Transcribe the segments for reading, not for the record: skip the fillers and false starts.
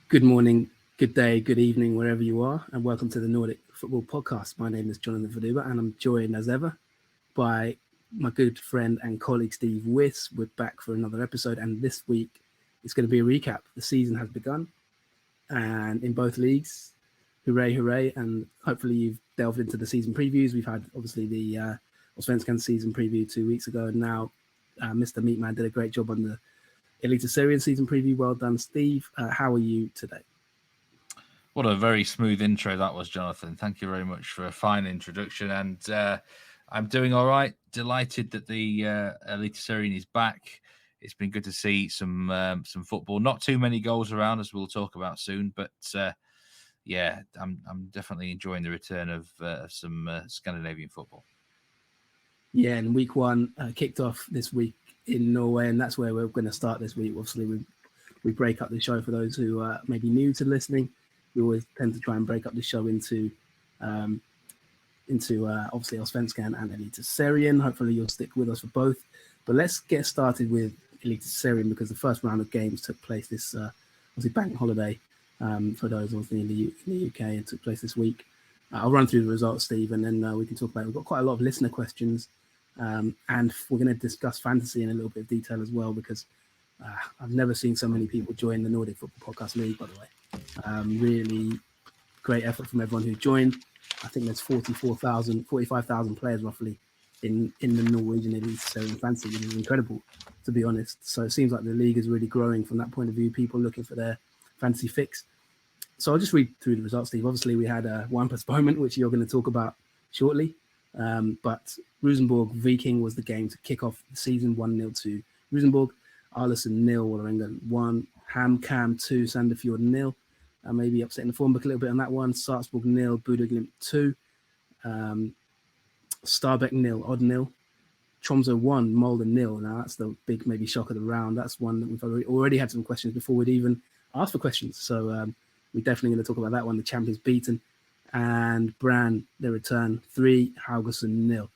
Good morning, good day, good evening, wherever you are, and welcome to the Nordic Football Podcast. My name is Jonathan Fadugba, and I'm joined as ever by my good friend and colleague Steve Wyss. We're back for another episode, and this week it's going to be a recap. The season has begun, and in both leagues, hooray, hooray! And hopefully you've delved into the season previews. We've had obviously the Allsvenskan season preview 2 weeks ago, and now Mr. Meatman did a great job on the Eliteserien season preview. Well done, Steve. How are you today? What a very smooth intro that was, Jonathan. Thank you very much for a fine introduction. And I'm doing all right. Delighted that the Eliteserien is back. It's been good to see some football. Not too many goals around, as we'll talk about soon. But I'm definitely enjoying the return of some Scandinavian football. Yeah, and week one kicked off this week in Norway, and that's where we're going to start this week. Obviously, we break up the show for those who are maybe new to listening. We always tend to try and break up the show into obviously Allsvenskan and Eliteserien. Hopefully, you'll stick with us for both. But let's get started with Eliteserien because the first round of games took place this obviously bank holiday for those obviously in the UK. It took place this week. I'll run through the results, Steve, and then we can talk about it. We've got quite a lot of listener questions. And we're going to discuss fantasy in a little bit of detail as well, because I've never seen so many people join the Nordic Football Podcast League, by the way. Really great effort from everyone who joined. I think there's 45,000 players roughly in the Norwegian Eliteserien fantasy, which is incredible, to be honest. So it seems like the league is really growing from that point of view, people looking for their fantasy fix. So I'll just read through the results, Steve. Obviously, we had one postponement, which you're going to talk about shortly. But Rosenborg Viking was the game to kick off the season, 1-0 to Rosenborg. Arlesen 0, Vålerenga 1. Cam 2, Sandefjord 0. Maybe upsetting the form book a little bit on that one. Sarpsborg 0, Bodø/Glimt 2. Stabæk 0, Odd 0. Tromsø 1, Molde 0. Now that's the big maybe shock of the round. That's one that we've already had some questions before we'd even asked for questions. So we're definitely going to talk about that one. The champions beaten. And Brann, their return, 3, Haugesund 0.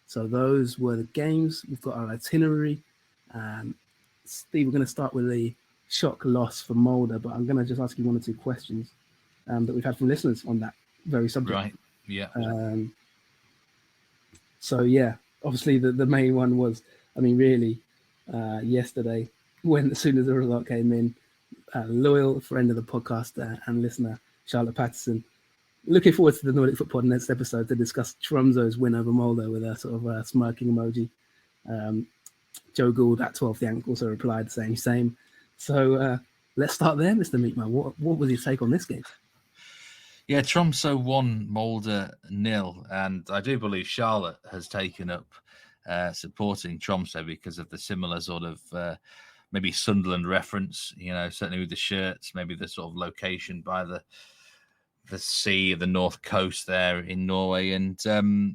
So those were the games. We've got our itinerary. Steve, we're going to start with the shock loss for Molde, but I'm going to just ask you one or two questions that we've had from listeners on that very subject. Right, yeah. Obviously the main one was, yesterday, as soon as the result came in, loyal friend of the podcast and listener, Charlotte Patterson, looking forward to the Nordic Football next episode to discuss Tromsø's win over Molde with a sort of smirking emoji. Joe Gould at 12th Yank also replied saying same. So let's start there, Mr. Meatman. What was your take on this game? Yeah, Tromsø 1, Molde 0. And I do believe Charlotte has taken up supporting Tromsø because of the similar sort of maybe Sunderland reference, certainly with the shirts, maybe the sort of location by the sea, the north coast there in Norway. And do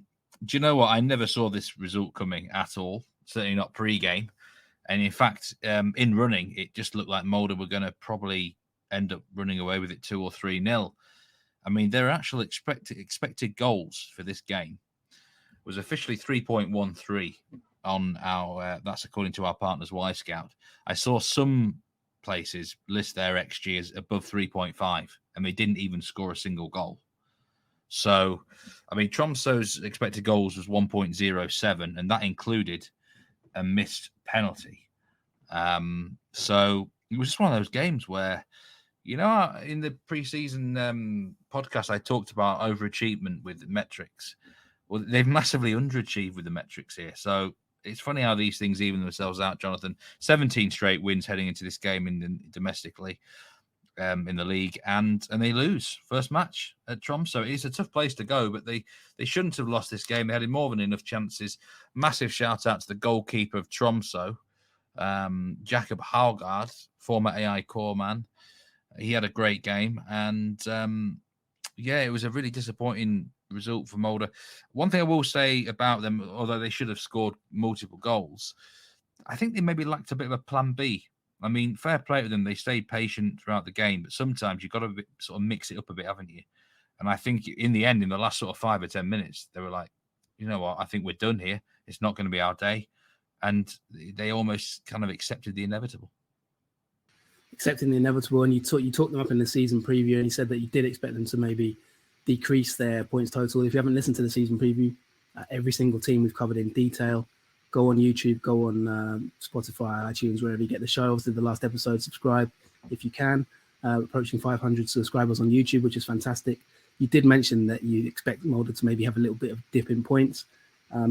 you know what? I never saw this result coming at all, certainly not pre-game. And in fact, in running, it just looked like Molde were going to probably end up running away with it 2 or 3-0. I mean, their actual expected goals for this game was officially 3.13 on our, that's according to our partners, Y-Scout. I saw some places list their XG as above 3.5, and they didn't even score a single goal. So, I mean, Tromsø's expected goals was 1.07, and that included a missed penalty. So it was just one of those games where, in the preseason podcast, I talked about overachievement with metrics. Well, they've massively underachieved with the metrics here. So it's funny how these things even themselves out, Jonathan. 17 straight wins heading into this game domestically in the league, and they lose first match at Tromsø. It's a tough place to go, but they shouldn't have lost this game. They had more than enough chances. Massive shout out to the goalkeeper of Tromsø, Jakob Haugaard, former AIK man. He had a great game, and it was a really disappointing result for Molde. One thing I will say about them, although they should have scored multiple goals, I think they maybe lacked a bit of a plan B. I mean, fair play to them. They stayed patient throughout the game, but sometimes you've got to sort of mix it up a bit, haven't you? And I think in the end, in the last sort of 5 or 10 minutes, they were like, you know what, I think we're done here. It's not going to be our day. And they almost kind of accepted the inevitable. accepting the inevitable, and you talked them up in the season preview, and you said that you did expect them to maybe decrease their points total. If you haven't listened to the season preview, every single team we've covered in detail. Go on YouTube, go on Spotify, iTunes, wherever you get the show. Obviously, the last episode, subscribe if you can. Approaching 500 subscribers on YouTube, which is fantastic. You did mention that you expect Mulder to maybe have a little bit of dip in points.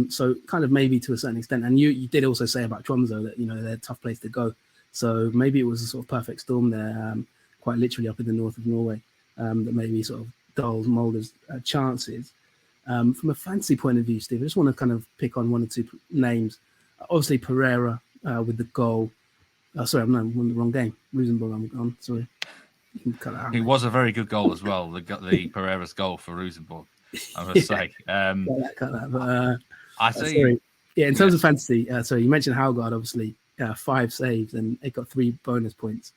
So kind of maybe to a certain extent. And you did also say about Tromsø that, they're a tough place to go. So maybe it was a sort of perfect storm there, quite literally up in the north of Norway, that maybe sort of dulls Mulder's chances. From a fantasy point of view, Steve, I just want to kind of pick on one or two names. Obviously, Pereira with the goal. Sorry, I'm on the wrong game. Rosenborg, I'm gone. Sorry. You can cut that out. It was a very good goal as well. The Pereira's goal for Rosenborg, I must say. Cut that. But I see. Sorry. Yeah, in terms of fantasy, sorry, you mentioned Haugaard, obviously, 5 saves and it got 3 bonus points.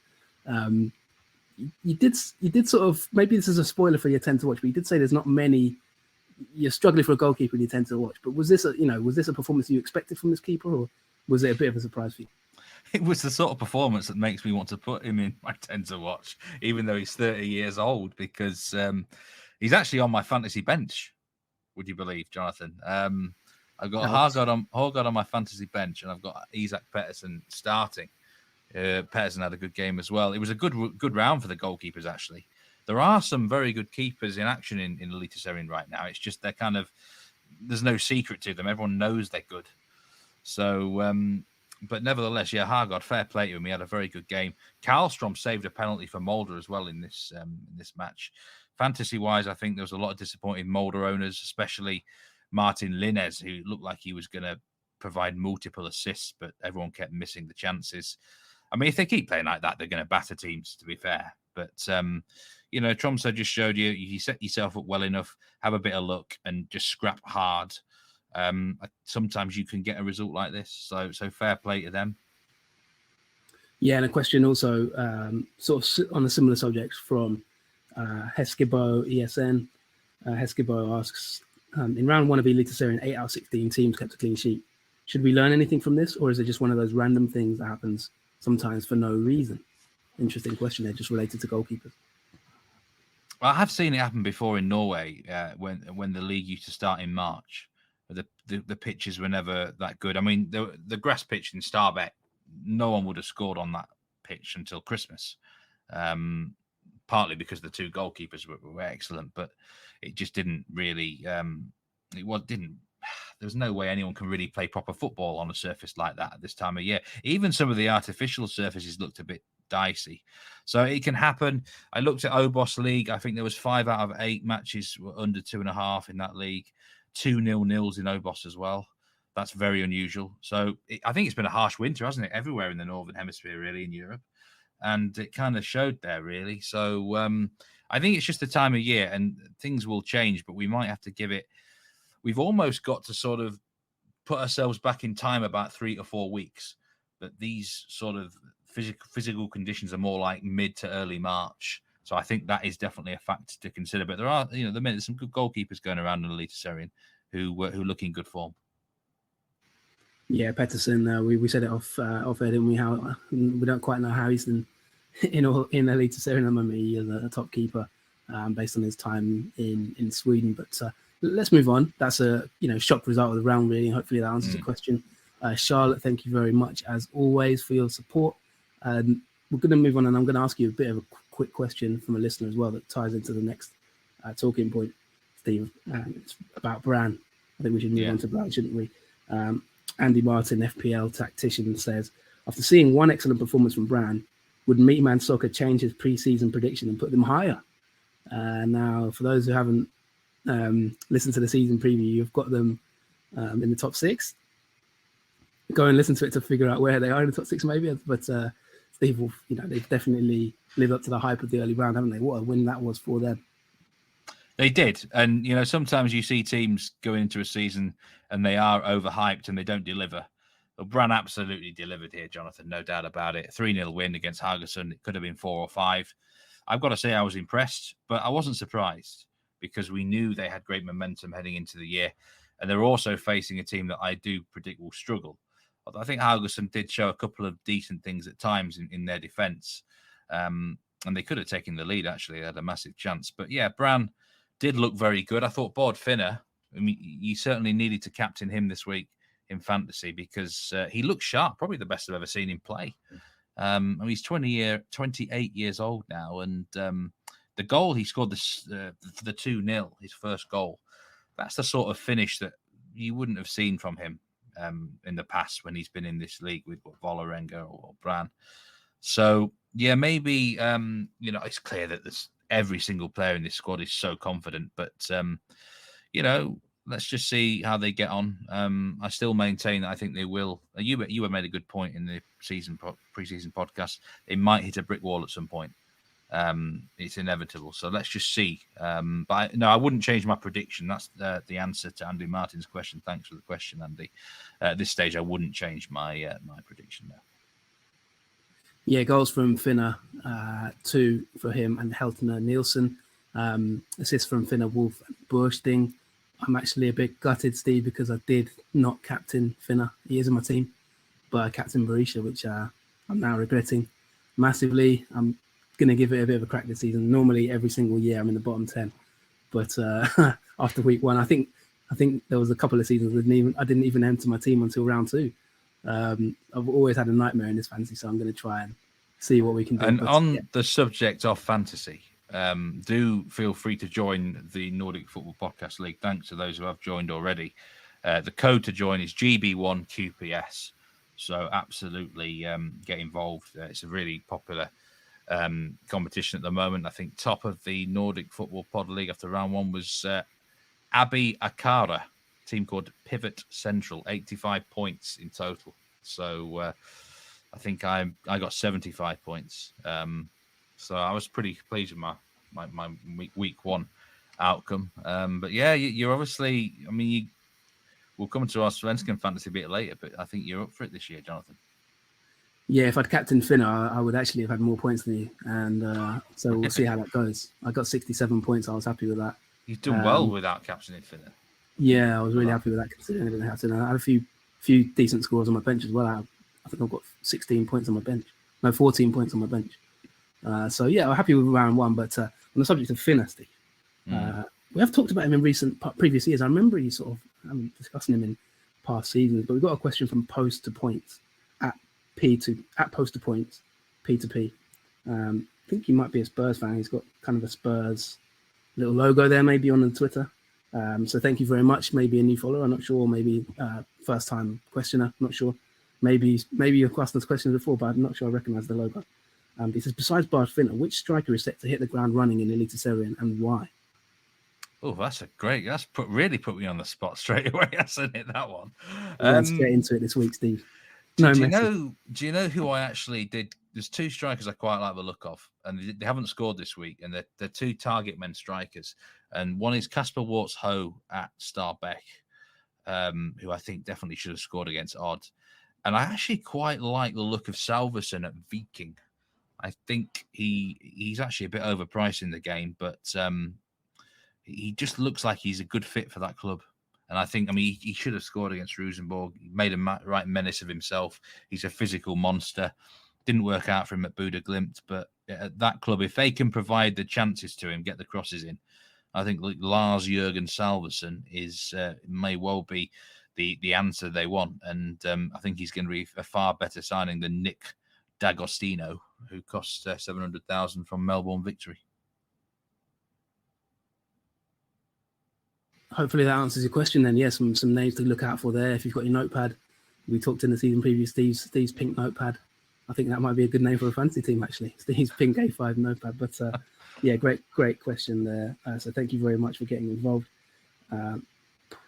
You did sort of, maybe this is a spoiler for your 10 to watch, but you did say there's not many. You're struggling for a goalkeeper and you tend to watch. But was this a performance you expected from this keeper, or was it a bit of a surprise for you? It was the sort of performance that makes me want to put him in my 10 to watch, even though he's 30 years old, because he's actually on my fantasy bench. Would you believe, Jonathan? I've got Haugaard on my fantasy bench, and I've got Isak Pettersson starting. Pettersson had a good game as well. It was a good round for the goalkeepers, actually. There are some very good keepers in action in Eliteserien right now. It's just there's no secret to them. Everyone knows they're good. So, but nevertheless, Haugaard, fair play to him. He had a very good game. Karlstrom saved a penalty for Mulder as well in this match. Fantasy-wise, I think there was a lot of disappointing Mulder owners, especially Martin Linnes, who looked like he was going to provide multiple assists, but everyone kept missing the chances. I mean, if they keep playing like that, they're going to batter teams, to be fair. But, Tromsø just showed you set yourself up well enough, have a bit of luck, and just scrap hard. Sometimes you can get a result like this. So fair play to them. Yeah, and a question also sort of on a similar subject from Heskebo ESN. Heskebo asks, in round 1 of Eliteserien, 8 out of 16 teams kept a clean sheet. Should we learn anything from this, or is it just one of those random things that happens sometimes for no reason? Interesting question there, just related to goalkeepers. Well, I have seen it happen before in Norway when the league used to start in March. The pitches were never that good. I mean, the grass pitch in Stabæk, no one would have scored on that pitch until Christmas, partly because the 2 goalkeepers were excellent, but it just didn't really. There was no way anyone can really play proper football on a surface like that at this time of year. Even some of the artificial surfaces looked a bit dicey. So it can happen. I looked at Obos League. I think there was 5 out of 8 matches were under 2.5 in that league. 2 0-0s in Obos as well. That's very unusual. So I think it's been a harsh winter, hasn't it? Everywhere in the Northern Hemisphere, really, in Europe. And it kind of showed there, really. So I think it's just the time of year and things will change, but we might have to give it. We've almost got to sort of put ourselves back in time about 3 to 4 weeks. But these sort of physical conditions are more like mid to early March. So I think that is definitely a fact to consider. But there are, there's some good goalkeepers going around in Eliteserien who look in good form. Yeah, Pettersson, we said it off air, didn't we? How we don't quite know how he's in Eliteserien at the moment. He is a top keeper based on his time in Sweden. But let's move on. That's a shock result of the round, really. Hopefully that answers the question. Charlotte, thank you very much as always for your support. We're going to move on, and I'm going to ask you a bit of a quick question from a listener as well that ties into the next talking point, Steve. It's about Brann. I think we should move on to Brann, shouldn't we? Andy Martin, FPL tactician, says, after seeing one excellent performance from Brann, would Meatman Soccer change his pre-season prediction and put them higher? Now, for those who haven't listened to the season preview, you've got them in the top 6. Go and listen to it to figure out where they are in the top 6, maybe. But Steve, they've definitely lived up to the hype of the early round, haven't they? What a win that was for them. They did. And, sometimes you see teams going into a season and they are overhyped and they don't deliver. Well, Brann absolutely delivered here, Jonathan, no doubt about it. 3-0 win against Haugesund. It could have been 4 or 5. I've got to say I was impressed, but I wasn't surprised because we knew they had great momentum heading into the year. And they're also facing a team that I do predict will struggle. I think Haugesund did show a couple of decent things at times in their defence. And they could have taken the lead, actually. They had a massive chance. But yeah, Brann did look very good. I thought Bård Finner, I mean, you certainly needed to captain him this week in fantasy because he looked sharp, probably the best I've ever seen him play. I mean, he's 28 years old now, and the goal he scored for the 2-0, his first goal, that's the sort of finish that you wouldn't have seen from him in the past when he's been in this league with Vålerenga or Brann. So, yeah, maybe, it's clear that every single player in this squad is so confident, but, let's just see how they get on. I still maintain that I think they will. You have made a good point in the preseason podcast. They might hit a brick wall at some point. It's inevitable. So let's just see. But I wouldn't change my prediction. That's the answer to Andy Martin's question. Thanks for the question, Andy. At this stage, I wouldn't change my prediction there. Yeah, goals from Finner, 2 for him, and Heltner Nielsen. Assists from Finner, Wolf, and Bursting. I'm actually a bit gutted, Steve, because I did not captain Finner. He is in my team, but I captained Berisha, which I'm now regretting massively. I'm going to give it a bit of a crack this season. Normally, every single year, I'm in the bottom 10. But after week 1, I think there was a couple of seasons I didn't even enter my team until round 2. I've always had a nightmare in this fantasy, so I'm going to try and see what we can do. And the subject of fantasy, do feel free to join the Nordic Football Podcast League. Thanks to those who have joined already. The code to join is GB1QPS. So absolutely get involved. It's a really popular competition at the moment. I think top of the Nordic Football Pod League after round 1 was Abi Akara, team called Pivot Central, 85 points in total. So I think I got 75 points. So I was pretty pleased with my week 1 outcome. But yeah, you're obviously, I mean, we'll come to our Allsvenskan fantasy a bit later, but I think you're up for it this year, Jonathan. Yeah, if I'd captained Finner, I would actually have had more points than you. And so we'll see how that goes. I got 67 points. I was happy with that. You've done well without captaining Finner. Yeah, I was really happy with that considering I didn't have to. I had a few decent scores on my bench as well. I think I've got 16 points on my bench. No, 14 points on my bench. So yeah, I'm happy with round 1. But on the subject of Finner, Steve, we have talked about him in previous years. I remember you sort of discussing him in past seasons. But we got a question from Post to Points at Post to Points, P2P. I think he might be a Spurs fan. He's got kind of a Spurs little logo there, maybe on the Twitter. So thank you very much. Maybe a new follower, I'm not sure. Maybe first time questioner, I'm not sure. Maybe you've asked this question before, but I'm not sure I recognise the logo. He says, besides Bård Finner, which striker is set to hit the ground running in Eliteserien and why? Oh, that's really put me on the spot straight away, hasn't it, that one? Let's get into it this week, Steve. Do you know who I actually did? There's 2 strikers I quite like the look of, and they haven't scored this week, and they're 2 target men strikers. And one is Kasper Warts-Ho at Stabæk, who I think definitely should have scored against Odd. And I actually quite like the look of Salverson at Viking. I think he's actually a bit overpriced in the game, but he just looks like he's a good fit for that club. And I think, he should have scored against Rosenborg. He made a right menace of himself. He's a physical monster. Didn't work out for him at Buda Glimt, but at that club, if they can provide the chances to him, get the crosses in, I think Lars Jørgen Salverson may well be the answer they want. And I think he's going to be a far better signing than Nick D'Agostino, who cost 700,000 from Melbourne Victory. Hopefully that answers your question then. Yeah, some names to look out for there. If you've got your notepad, we talked in the season preview, Steve's pink notepad. I think that might be a good name for a fantasy team, actually. Steve's pink A5 notepad. But yeah, great question there. So thank you very much for getting involved.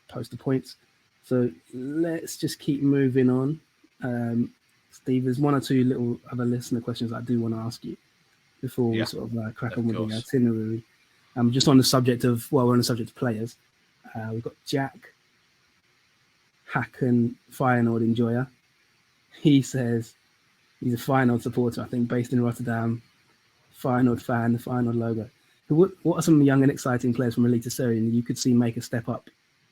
Post the points. So let's just keep moving on. Steve, there's 1 or 2 little other listener questions I do want to ask you before we sort of crack on with the itinerary. Just on the subject of, we're on the subject of players. We've got Jack Hacken, Feyenoord enjoyer. He says he's a Feyenoord supporter, I think, based in Rotterdam. Feyenoord fan, the Feyenoord logo. What are some young and exciting players from Eliteserien you could see make a step up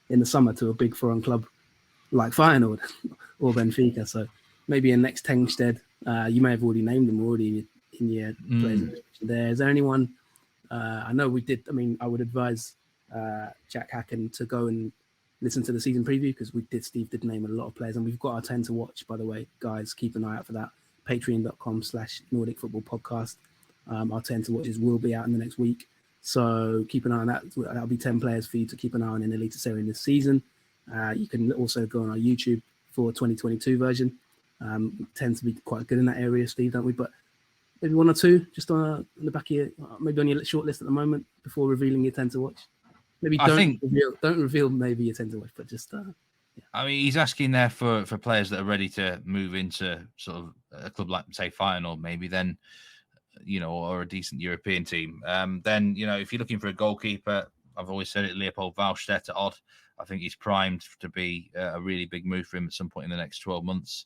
in the summer to a big foreign club like Feyenoord or Benfica? So maybe in next Tengsted, you may have already named them already in your players there. Is there anyone? I know we did. I mean, I would advise Jack Hacken to go and listen to the season preview, because Steve did name a lot of players, and we've got our 10 to watch, by the way, guys. Keep an eye out for that. Patreon.com/Nordic Football Podcast. Our 10 to watches will be out in the next week, so keep an eye on that. That'll be 10 players for you to keep an eye on in Eliteserien this season. You can also go on our YouTube for 2022 version. We tend to be quite good in that area, Steve, don't we? But maybe one or two just on the back of your, maybe on your short list at the moment before revealing your 10 to watch. Maybe don't reveal maybe your 10 to watch, but just. Yeah. I mean, he's asking there for players that are ready to move into sort of a club like, say, Feyenoord, maybe then, or a decent European team. Then, if you're looking for a goalkeeper, I've always said it, Leopold Wallstedt at Odd. I think he's primed to be a really big move for him at some point in the next 12 months.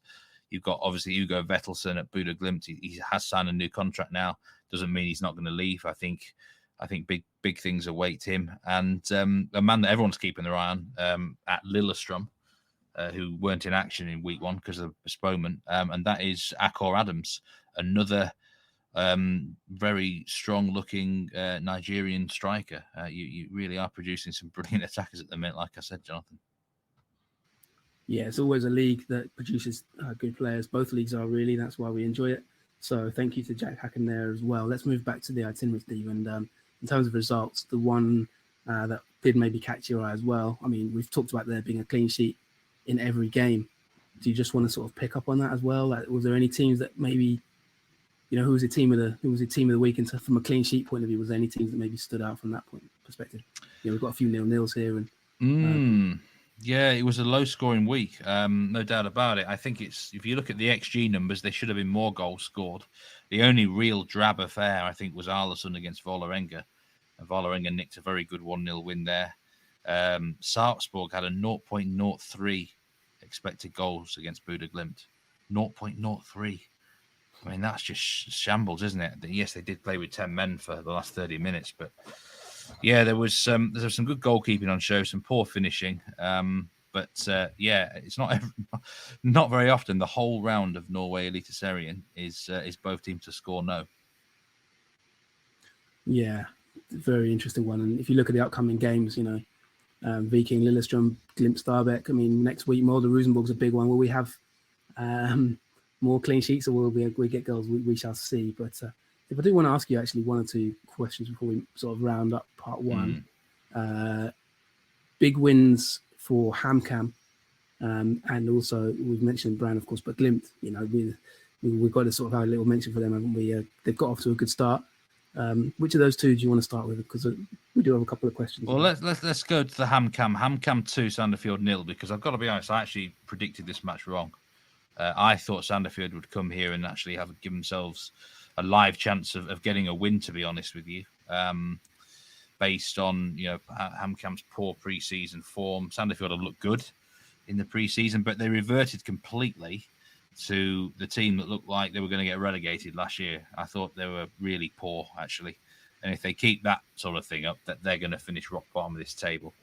You've got, obviously, Hugo Vettelsen at Buda Glimt. He has signed a new contract now. Doesn't mean he's not going to leave. I think big things await him. And a man that everyone's keeping their eye on at Lillestrøm, who weren't in action in week 1 because of postponement, and that is Akor Adams, another very strong-looking Nigerian striker. You really are producing some brilliant attackers at the minute, like I said, Jonathan. Yeah, it's always a league that produces good players. Both leagues are, really. That's why we enjoy it. So thank you to Jack Hacken there as well. Let's move back to the itinerary, Steve. And in terms of results, the one that did maybe catch your eye as well, I mean, we've talked about there being a clean sheet in every game. Do you just want to sort of pick up on that as well? Like, was there any teams that maybe, who was the team of the week? And from a clean sheet point of view, was there any teams that maybe stood out from that point perspective? We've got a few 0-0s here, and yeah, it was a low-scoring week, no doubt about it. I think if you look at the XG numbers, there should have been more goals scored. The only real drab affair, I think, was Arlesund against Vålerenga. And Vålerenga nicked a very good 1-0 win there. Sarpsborg had a 0.03 expected goals against Buda Glimt. 0.03. I mean, that's just shambles, isn't it? Yes, they did play with 10 men for the last 30 minutes, but yeah, there was some good goalkeeping on show, some poor finishing. But it's not very often the whole round of Norway Eliteserien is both teams to score no. Yeah, very interesting one. And if you look at the upcoming games, Viking, Lillestrøm, Glimt, Stabæk. I mean, next week, Molde, Rosenborg's a big one. Will we have more clean sheets, or will we get goals? We shall see. But if I do want to ask you actually one or two questions before we sort of round up part one. Big wins for Hamcam, and also we've mentioned Brann, of course, but Glimt, we've got to sort of have a little mention for them, haven't we? They've got off to a good start. Which of those two do you want to start with? Because we do have a couple of questions. Well, let's go to the Hamcam. Hamcam 2, Sandefjord 0, because I've got to be honest, I actually predicted this match wrong. I thought Sandefjord would come here and actually give themselves a live chance of getting a win, to be honest with you. Based on Hamcam's poor pre-season form, Sandefjord have looked good in the pre-season, but they reverted completely to the team that looked like they were going to get relegated last year. I thought they were really poor, actually. And if they keep that sort of thing up, that they're going to finish rock bottom of this table.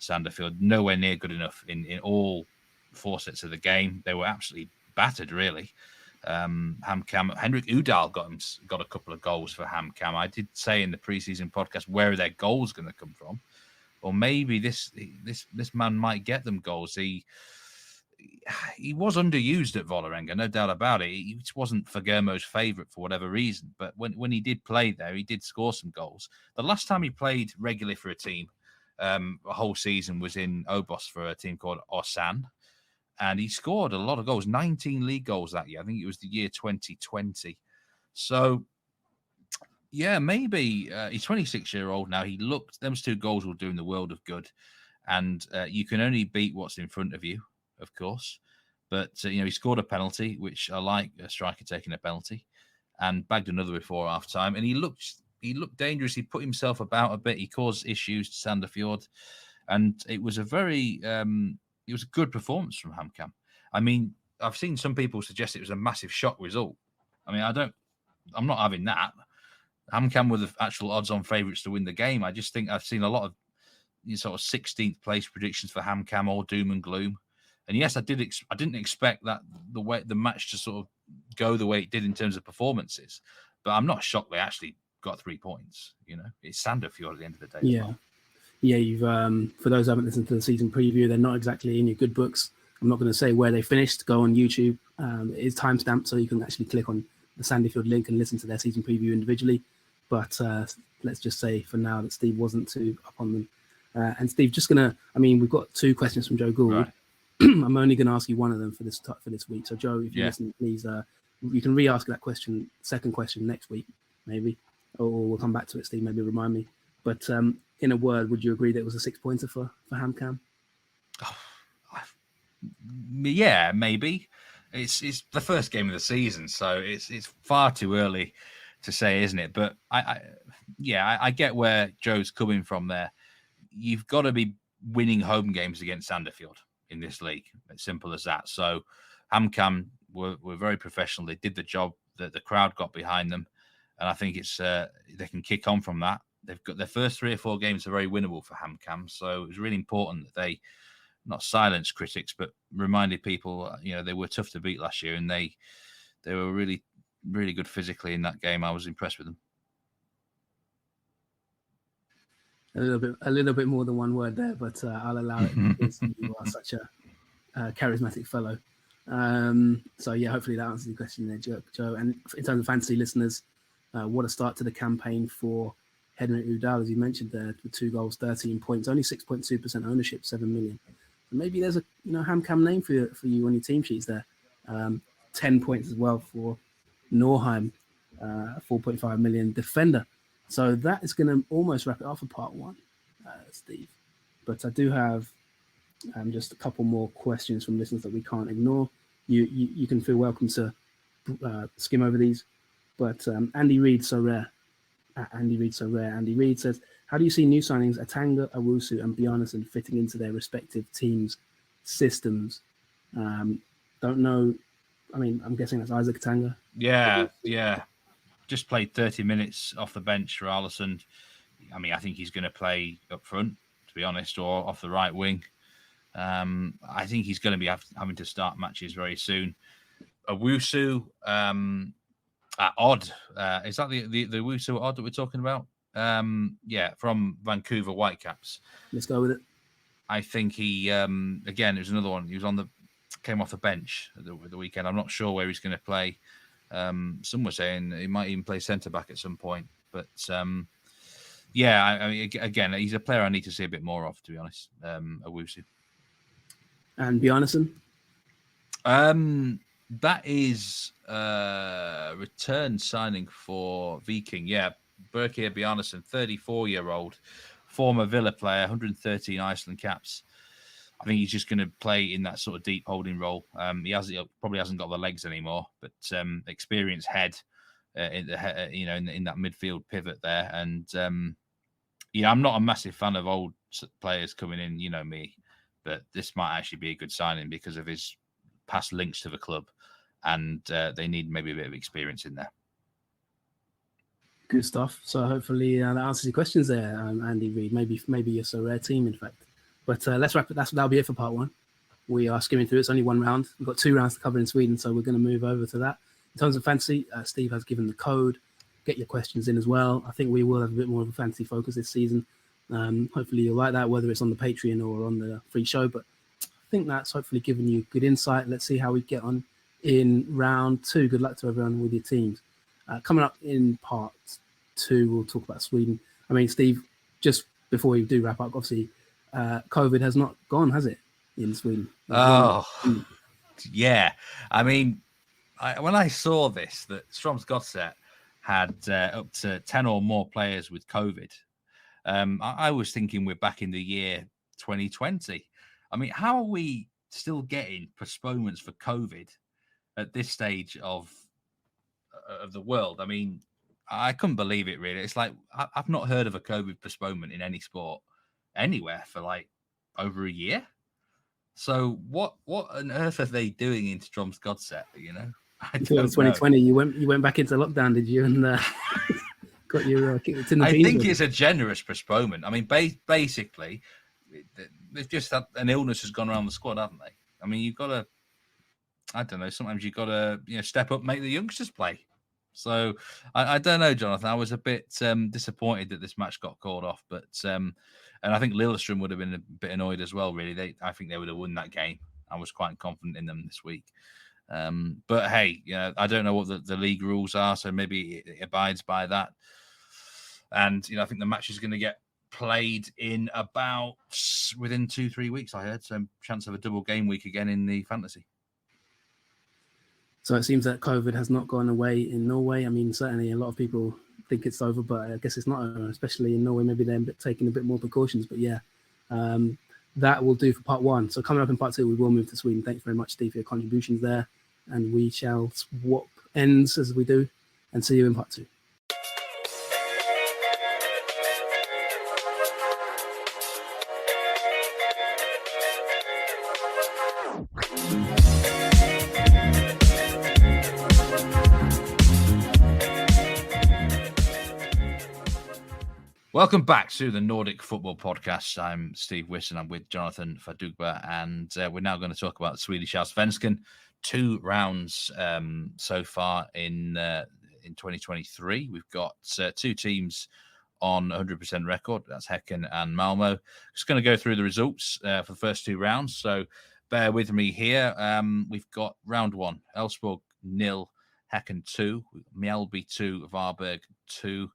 Sandefjord, nowhere near good enough in all 4 sets of the game. They were absolutely battered, really. Hamcam, Henrik Udal got a couple of goals for Hamcam. I did say in the preseason podcast, where are their goals going to come from? Or maybe this man might get them goals. He was underused at Vålerenga, no doubt about it. He wasn't Fagermo's favourite for whatever reason. But when he did play there, he did score some goals. The last time he played regularly for a team, a whole season, was in Obos for a team called Osan. And he scored a lot of goals, 19 league goals that year. I think it was the year 2020. So, yeah, maybe he's 26-year-old now. Those 2 goals will do him the world of good. And you can only beat what's in front of you, of course. But, he scored a penalty, which I like, a striker taking a penalty, and bagged another before half-time. And he looked dangerous. He put himself about a bit. He caused issues to Sandefjord. And it was a very... it was a good performance from Hamcam. I mean, I've seen some people suggest it was a massive shock result. I mean, I'm not having that. Hamcam were the actual odds-on favourites to win the game. I just think I've seen a lot of sort of 16th place predictions for Hamcam, all doom and gloom. And yes, I didn't expect that the match to sort of go the way it did in terms of performances. But I'm not shocked they actually got 3 points. It's Sandefjord at the end of the day. Yeah. As well. Yeah, you've for those who haven't listened to the season preview, they're not exactly in your good books. I'm not going to say where they finished. Go on YouTube. It is timestamped, so you can actually click on the Sandefjord link and listen to their season preview individually. But let's just say for now that Steve wasn't too up on them. And Steve, we've got 2 questions from Joe Gould. Right. I'm only going to ask you one of them for this week. So Joe, if you're listening, please, you can re-ask that second question next week, maybe, or we'll come back to it. Steve, maybe remind me. But in a word, would you agree that it was a 6-pointer for Hamcam? Yeah, maybe. It's the first game of the season, so it's far too early to say, isn't it? But I get where Joe's coming from there. You've got to be winning home games against Sandefjord in this league. It's simple as that. So Hamcam were very professional. They did the job that the crowd got behind them, and I think it's they can kick on from that. They've got their first 3 or 4 games are very winnable for Hamcam, so it was really important that they not silence critics, but reminded people, they were tough to beat last year, and they were really, really good physically in that game. I was impressed with them. A little bit more than one word there, but I'll allow it because you are such a charismatic fellow. So yeah, hopefully that answers the question there, Joe. And in terms of fantasy listeners, what a start to the campaign for Henrik Udal, as you mentioned there, with 2 goals, 13 points, only 6.2% ownership, 7 million. So maybe there's a Hamcam name for you on your team sheets there. 10 points as well for Norheim, 4.5 million defender. So that is going to almost wrap it up for part 1, Steve. But I do have just a couple more questions from listeners that we can't ignore. You can feel welcome to skim over these. But Andy Reid, so rare. Andy Reid says, how do you see new signings Atanga, Owusu and Bjarnason fitting into their respective teams' systems? Don't know. I mean, I'm guessing that's Isaac Atanga. Yeah. Just played 30 minutes off the bench for Alisson. I mean, I think he's going to play up front, to be honest, or off the right wing. I think he's going to be having to start matches very soon. Owusu, Odd. Is that the Owusu Odd that we're talking about? From Vancouver Whitecaps. Let's go with it. I think he, again, there's another one. He came off the bench at the weekend. I'm not sure where he's going to play. Some were saying he might even play centre-back at some point. But, I mean, again, he's a player I need to see a bit more of, to be honest, Owusu. And Bjarnason? That is a return signing for Viking. Yeah, Birkir Bjarnason, 34-year-old, former Villa player, 113 Iceland caps. I think he's just going to play in that sort of deep holding role. He probably hasn't got the legs anymore, but experienced head in that midfield pivot there. And I'm not a massive fan of old players coming in, you know me, but this might actually be a good signing because of his past links to the club, and they need maybe a bit of experience in there. Good stuff. So hopefully that answers your questions there, Andy Reid. Maybe you're so rare team, in fact. But let's wrap it. That'll be it for part 1. We are skimming through. It's only 1 round. We've got 2 rounds to cover in Sweden, so we're going to move over to that. In terms of fantasy, Steve has given the code. Get your questions in as well. I think we will have a bit more of a fantasy focus this season. Hopefully you'll like that, whether it's on the Patreon or on the free show. But I think that's hopefully given you good insight. Let's see how we get on in round 2. Good luck to everyone with your teams. Coming up in part 2, we'll talk about Sweden. I mean, Steve, just before we do wrap up, obviously, COVID has not gone, has it, in Sweden? Yeah. I mean, when I saw this, that Strømsgodset had up to 10 or more players with COVID, I was thinking we're back in the year 2020. I mean, how are we still getting postponements for COVID at this stage of the world? I mean, I couldn't believe it, really. It's like I've not heard of a COVID postponement in any sport anywhere for like over a year. So what on earth are they doing in Strømsgodset? I don't know. 2020, you went back into lockdown, did you? And got your kicked in the I think it's a generous postponement. I mean, basically, they've just had an illness has gone around the squad, haven't they? I mean, you've got to, I don't know. Sometimes you've got to step up, make the youngsters play. So I don't know, Jonathan. I was a bit disappointed that this match got called off, but and I think Lillestrøm would have been a bit annoyed as well. Really, I think they would have won that game. I was quite confident in them this week. But hey, I don't know what the league rules are, so maybe it abides by that. And I think the match is going to get played in about within 2-3 weeks. I heard, so chance of a double game week again in the fantasy. So it seems that COVID has not gone away in Norway. I mean, certainly a lot of people think it's over, but I guess it's not over, especially in Norway. Maybe they're taking a bit more precautions. But yeah, that will do for part one. So coming up in part two, we will move to Sweden. Thanks very much, Steve, for your contributions there. And we shall swap ends as we do and see you in part two. Welcome back to the Nordic Football Podcast. I'm Steve Wyss and I'm with Jonathan Fadugba, and we're now going to talk about Swedish Allsvenskan. 2 rounds so far in 2023. We've got 2 teams on 100% record. That's Hacken and Malmö. Just going to go through the results for the first 2 rounds. So bear with me here. We've got round 1, Elfsborg 0, Hacken 2, Mjällby 2, Varberg 2.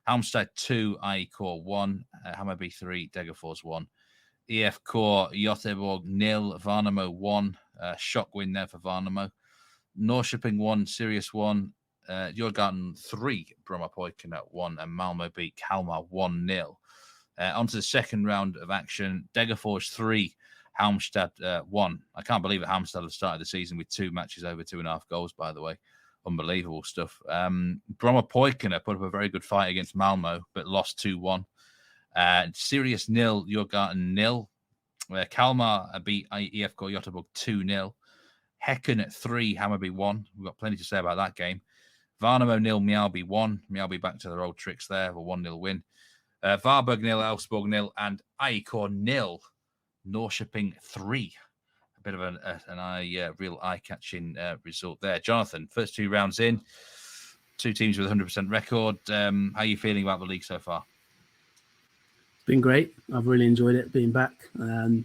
Halmstad 2, AIK 1, Hammarby 3, Degerfors 1. IFK Göteborg 0, Värnamo 1. Shock win there for Värnamo. Norrköping 1, Sirius 1. Djurgården 3, Brommapojken 1. And Malmö beat Kalmar 1-0. On to the second round of action. Degerfors 3, Halmstad 1. I can't believe it. Halmstad have started the season with 2 matches over 2.5 goals, by the way. Unbelievable stuff. Brommapojken put up a very good fight against Malmö, but lost 2-1. Sirius 0, Djurgården 0. Kalmar beat IFK Göteborg 2-0. Häcken 3, Hammarby 1. We've got plenty to say about that game. Värnamo 0, Mjällby 1. Mjällby back to their old tricks there, a 1-0 win. Varberg 0, Elfsborg 0, and AIK 0, Norrköping 3. A bit of a real eye-catching result there. Jonathan, first 2 rounds in, 2 teams with 100% record. How are you feeling about the league so far? It's been great. I've really enjoyed it being back. It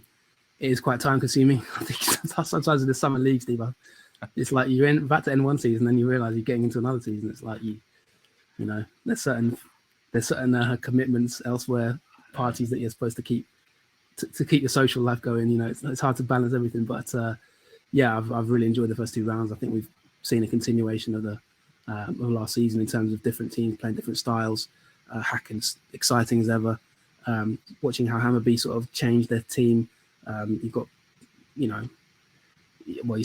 is quite time-consuming. I think sometimes in the summer league, Steve, it's like you're about to end one season, then you realise you're getting into another season. It's like there's certain commitments elsewhere, parties that you're supposed to keep. To keep your social life going, it's hard to balance everything. But I've really enjoyed the first 2 rounds. I think we've seen a continuation of the of last season in terms of different teams playing different styles. Hacken's exciting as ever. Watching how Hammarby sort of changed their team. You've got, you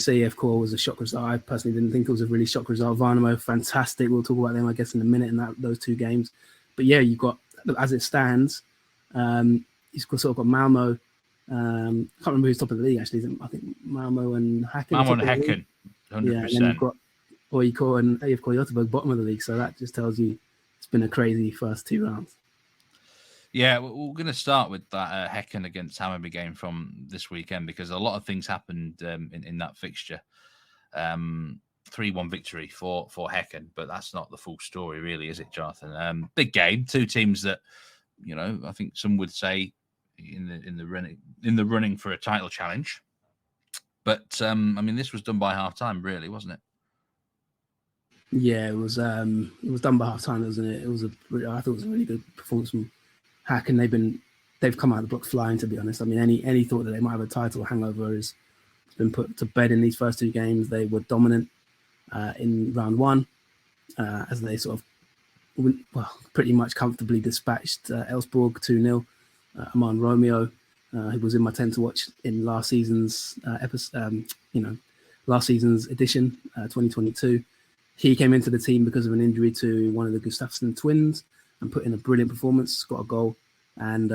say IFK was a shock result. I personally didn't think it was a really shock result. Värnamo, fantastic. We'll talk about them, I guess, in a minute in those 2 games. But yeah, you've got, as it stands. You've sort of got Malmö. I can't remember who's top of the league, actually. I think Malmö and Hacken. Malmö and Hacken, 100%. Yeah, and then you've got AIK and AFK Göteborg, bottom of the league. So that just tells you it's been a crazy first 2 rounds. Yeah, we're going to start with that Hacken against Hammarby game from this weekend because a lot of things happened in that fixture. 3-1 victory for Hacken, but that's not the full story, really, is it, Jonathan? Big game, 2 teams that, I think some would say in the running for a title challenge. But this was done by half time, really, wasn't it? Yeah, it was done by half time, wasn't it? I thought it was a really good performance from Hacken. They've come out of the block flying, to be honest. I mean, any thought that they might have a title hangover has been put to bed in these first 2 games. They were dominant in round 1 as they sort of pretty much comfortably dispatched Elfsborg 2-0. Aman Romeo, who was in my 10 to watch in last season's last season's edition, 2022. He came into the team because of an injury to one of the Gustafsson twins and put in a brilliant performance, got a goal. And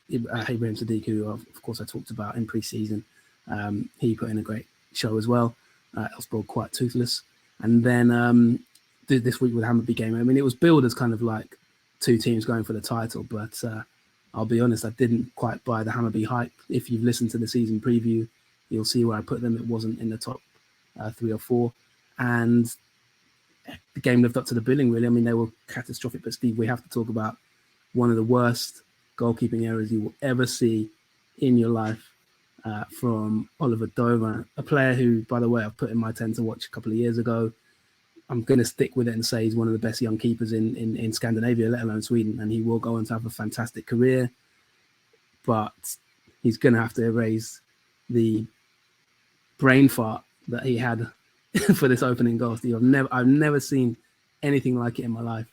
Ibrahim Sadiq, who of course I talked about in pre-season, he put in a great show as well. Elfsborg quite toothless. And then this week with Hammarby game, I mean, it was billed as kind of like 2 teams going for the title, but I'll be honest, I didn't quite buy the Hammarby hype. If you've listened to the season preview, you'll see where I put them. It wasn't in the top 3 or 4. And the game lived up to the billing, really. I mean, they were catastrophic. But Steve, we have to talk about one of the worst goalkeeping errors you will ever see in your life from Oliver Dovin, a player who, by the way, I've put in my 10 to watch a couple of years ago. I'm going to stick with it and say he's one of the best young keepers in Scandinavia, let alone Sweden, and he will go on to have a fantastic career. But he's going to have to erase the brain fart that he had for this opening goal. Steve, I've never seen anything like it in my life.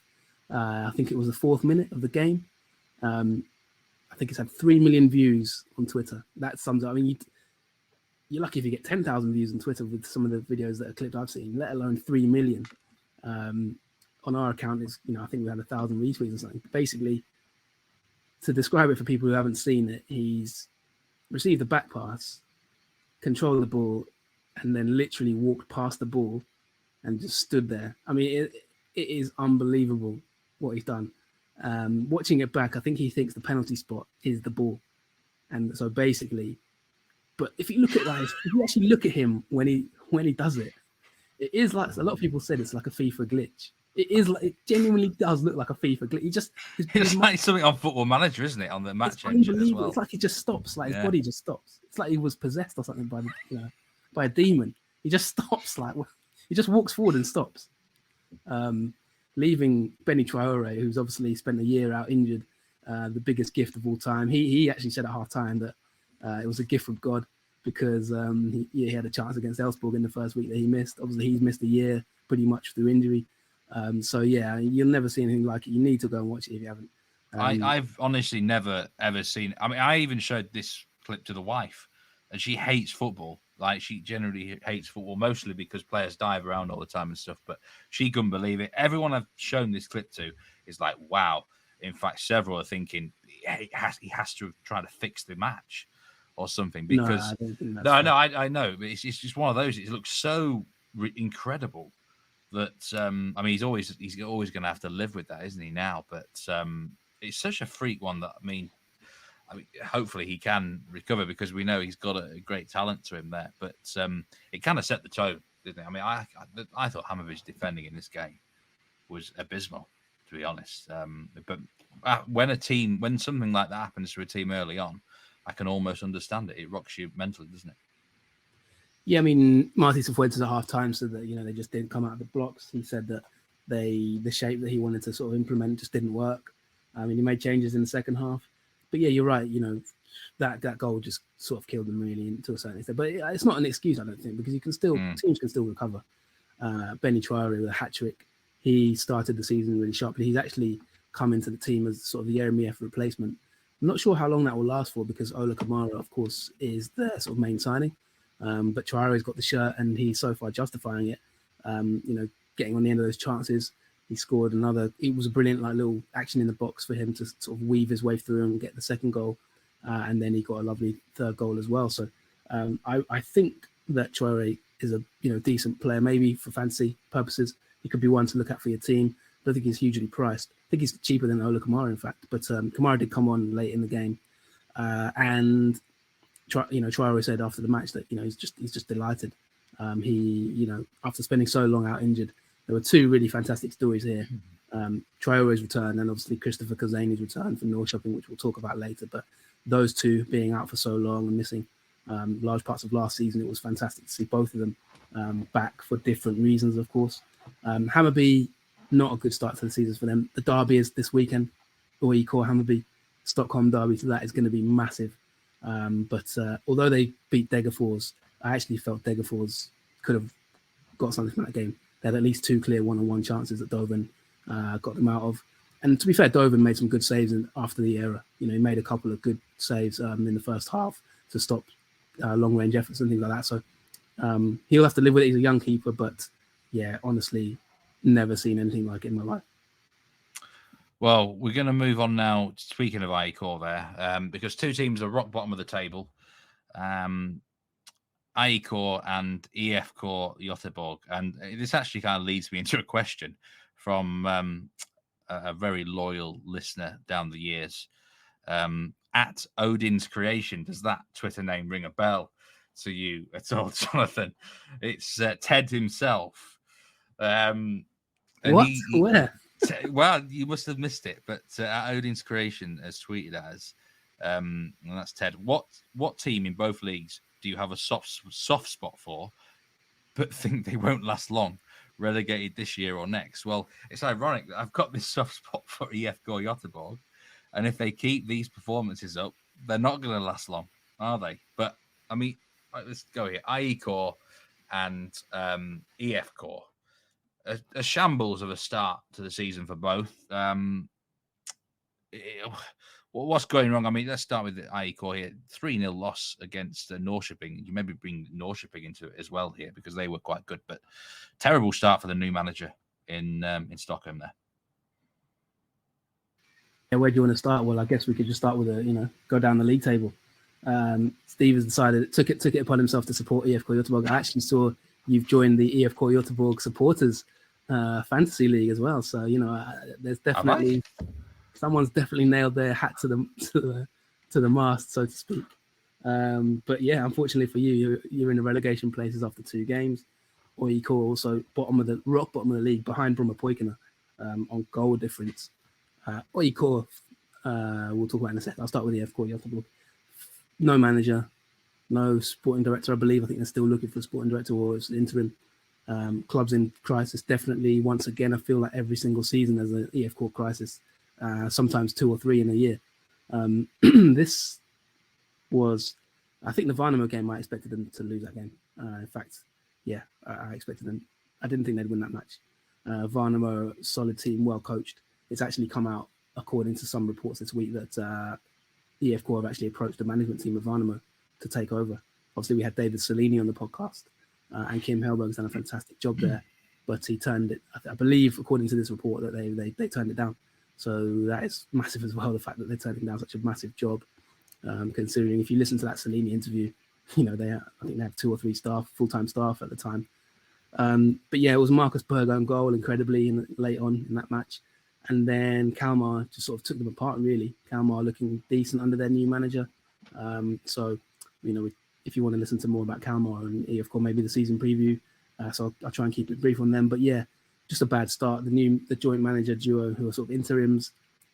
I think it was the 4th minute of the game. I think it's had 3 million views on Twitter. That sums up. I mean, you're lucky if you get 10,000 views on Twitter with some of the videos that are clipped I've seen, let alone 3 million. On our account, it's, I think we had 1,000 retweets or something. Basically, to describe it for people who haven't seen it, he's received the back pass, controlled the ball, and then literally walked past the ball and just stood there. I mean, it is unbelievable what he's done. Watching it back, I think he thinks the penalty spot is the ball. And so basically, but if you look at that, if you actually look at him when he does it, it is like, a lot of people said it's like a FIFA glitch. It is like, it genuinely does look like a FIFA glitch. It's like something on Football Manager, isn't it? On the match engine as well. It's like he just stops, like his body just stops. It's like he was possessed or something by a demon. He just stops, like he just walks forward and stops. Leaving Benny Traore, who's obviously spent a year out injured, the biggest gift of all time. He actually said at half time that it was a gift from God because he had a chance against Elfsborg in the first week that he missed. Obviously, he's missed a year pretty much through injury. So, yeah, you'll never see anything like it. You need to go and watch it if you haven't. I've honestly never, ever seen... I mean, I even showed this clip to the wife, and she hates football. Like, she generally hates football, mostly because players dive around all the time and stuff, but she couldn't believe it. Everyone I've shown this clip to is like, wow. In fact, several are thinking he has to try to fix the match or something because... I know, but it's just one of those. It looks so incredible that, I mean, he's always going to have to live with that, isn't he, now? But it's such a freak one that, I mean, hopefully he can recover because we know he's got a great talent to him there. But it kind of set the tone, didn't it? I mean, I thought Hammarby's defending in this game was abysmal, to be honest. But when something like that happens to a team early on, I can almost understand it. It rocks you mentally, doesn't it? Yeah, I mean, Marty Cifuentes at half time said that, they just didn't come out of the blocks. He said that the shape that he wanted to sort of implement just didn't work. I mean, he made changes in the second half. But yeah, you're right. That goal just sort of killed them really to a certain extent. But it's not an excuse, I don't think, because teams can still recover. Benny Traore with a hat trick. He started the season really sharply. He's actually come into the team as sort of the Yeremiev replacement. I'm not sure how long that will last for because Ola Kamara, of course, is their sort of main signing. But Traore's got the shirt and he's so far justifying it. Getting on the end of those chances. He scored another. It was a brilliant little action in the box for him to sort of weave his way through and get the second goal. And then he got a lovely third goal as well. So I think that Traore is a decent player. Maybe for fantasy purposes, he could be one to look at for your team. I don't think he's hugely priced. I think he's cheaper than Ola Kamara, in fact. But Kamara did come on late in the game. And Traore said after the match that he's just delighted. He after spending so long out injured, there were two really fantastic stories here. Traore's return and obviously Christopher Kazani's return from Norrköping, which we'll talk about later. But those two being out for so long and missing large parts of last season, it was fantastic to see both of them back for different reasons, of course. Hammarby, not a good start to the season for them. The derby is this weekend, AIK Hammarby, Stockholm derby, so that is going to be massive. But although they beat Degerfors, I actually felt Degerfors could have got something from that game. They had at least two clear one-on-one chances that Dovin got them out of. And to be fair, Dovin made some good saves after the error. He made a couple of good saves in the first half to stop long-range efforts and things like that. So he'll have to live with it. He's a young keeper, but yeah, honestly, never seen anything like it in my life. Well, we're going to move on now, speaking of AIK there, because two teams are rock bottom of the table. AIK and IFKG Göteborg. And this actually kind of leads me into a question from a very loyal listener down the years. At Odin's Creation, does that Twitter name ring a bell to you at all, Jonathan? It's Ted himself. And What? Where? Well, you must have missed it, but Odin's Creation has tweeted at us, and that's Ted. What team in both leagues do you have a soft spot for, but think they won't last long, relegated this year or next? Well, it's ironic. I've got this soft spot for IFK Göteborg, and if they keep these performances up, they're not going to last long, are they? But I mean, let's go here. AIK and IFK. A shambles of a start to the season for both. What's going wrong? I mean, let's start with the AIK here. 3-0 loss against Norrköping. You maybe bring Norrköping into it as well here because they were quite good, but terrible start for the new manager in Stockholm there. Yeah, where do you want to start? Well, I guess we could just start with go down the league table. Steve has decided took it upon himself to support IFK Göteborg. I actually saw you've joined the IFK Göteborg supporters fantasy league as well. So there's definitely someone's definitely nailed their hat to the mast, so to speak. But yeah, unfortunately for you, you're in the relegation places after 2 games. AIK also rock bottom of the league behind Bromma Poikina on goal difference. AIK we'll talk about in a second. I'll start with the IFK Göteborg. No manager, no sporting director. I think they're still looking for a sporting director or it's interim. Clubs in crisis, definitely. Once again, I feel like every single season there's an IFK crisis, sometimes 2 or 3 in a year. This was, I think the Värnamo game, I expected them to lose that game. In fact, yeah, I expected them. I didn't think they'd win that match. Värnamo, solid team, well coached. It's actually come out, according to some reports this week, that IFK have actually approached the management team of Värnamo to take over. Obviously, we had David Salini on the podcast, and Kim Hellberg's done a fantastic job there, but he turned it, I believe, according to this report, that they turned it down. So that is massive as well, the fact that they're turning down such a massive job, considering if you listen to that Salini interview, I think they have 2 or 3 full-time staff at the time. But yeah, it was Marcus Berg on goal, incredibly, late on in that match. And then Kalmar just sort of took them apart, really. Kalmar looking decent under their new manager. So, if you want to listen to more about Kalmar and IFK, maybe the season preview. So I'll try and keep it brief on them. But yeah, just a bad start. The joint manager duo, who are sort of interims,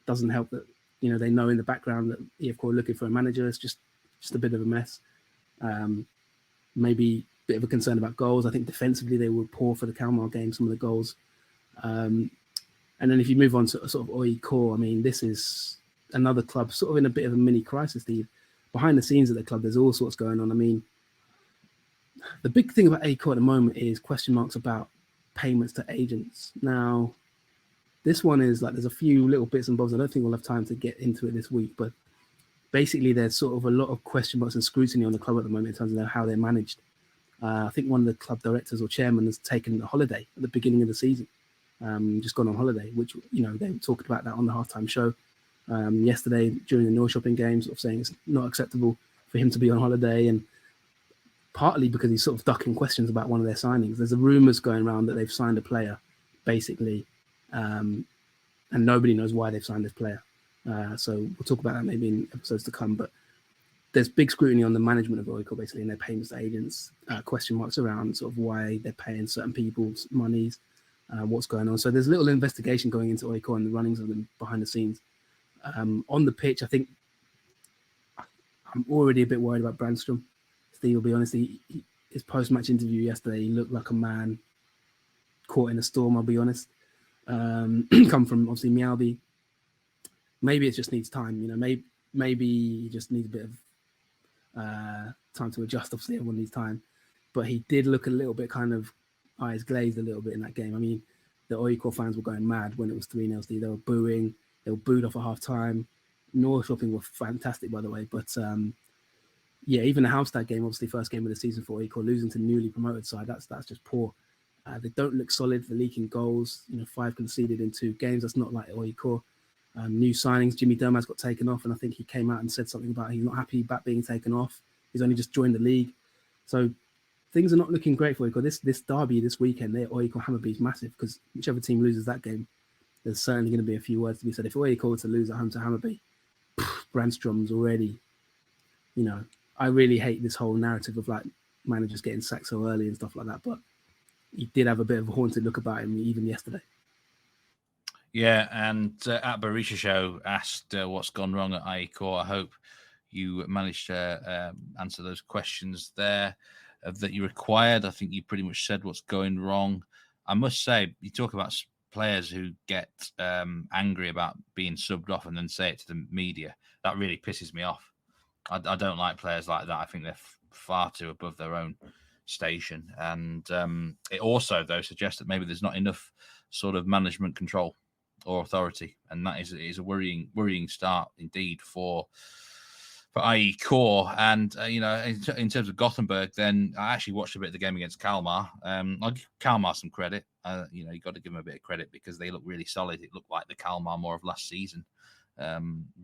doesn't help that, they know in the background that IFK are looking for a manager. It's just a bit of a mess. Maybe a bit of a concern about goals. I think defensively they were poor for the Kalmar game, some of the goals. And then if you move on to sort of AIK, I mean, this is another club sort of in a bit of a mini crisis, Steve. Behind the scenes at the club, there's all sorts going on. I mean, the big thing about AIK at the moment is question marks about payments to agents. Now, this one is like, there's a few little bits and bobs. I don't think we'll have time to get into it this week, but basically there's sort of a lot of question marks and scrutiny on the club at the moment in terms of how they're managed. I think one of the club directors or chairman has taken a holiday at the beginning of the season. Just gone on holiday, which, they talked about that on the halftime show yesterday during the Norrköping games, sort of saying it's not acceptable for him to be on holiday, and partly because he's sort of ducking questions about one of their signings. There's rumours going around that they've signed a player, basically, and nobody knows why they've signed this player. So we'll talk about that maybe in episodes to come, but there's big scrutiny on the management of AIK, basically, and their payments to agents, question marks around sort of why they're paying certain people's monies, what's going on. So there's a little investigation going into AIK and the runnings of them behind the scenes. On the pitch, I think I'm already a bit worried about Brandstrom. Steve will be honest, his post-match interview yesterday, he looked like a man caught in a storm, I'll be honest. Come from, obviously, Mjällby. Maybe it just needs time, maybe he just needs a bit of time to adjust. Obviously, everyone needs time. But he did look a little bit kind of eyes glazed a little bit in that game. I mean, the AIK fans were going mad when it was 3-0. They were booing. They were booed off at half-time. Norrköping were fantastic, by the way. But, yeah, even the Halmstad game, obviously first game of the season for AIK, losing to newly promoted side, that's just poor. They don't look solid. They're leaking goals. 5 conceded in 2 games. That's not like AIK. New signings, Jimmy Dermaz got taken off, and I think he came out and said something about he's not happy about being taken off. He's only just joined the league. So things are not looking great for AIK. This derby this weekend, AIK Hammarby is massive, because whichever team loses that game, there's certainly going to be a few words to be said. If AIK were to lose at home to Hammarby, Brandstrom's already, I really hate this whole narrative of like managers getting sacked so early and stuff like that, but he did have a bit of a haunted look about him even yesterday. Yeah, and at Barisha Show asked what's gone wrong at AIK. I hope you managed to answer those questions there that you required. I think you pretty much said what's going wrong. I must say, you talk about players who get angry about being subbed off and then say it to the media. That really pisses me off. I don't like players like that. I think they're far too above their own station. And it also, though, suggests that maybe there's not enough sort of management control or authority, and that is a worrying start indeed for AIK. And in terms of Gothenburg, then I actually watched a bit of the game against Kalmar. I'll give Kalmar some credit. You got to give them a bit of credit because they look really solid. It looked like the Kalmar more of last season.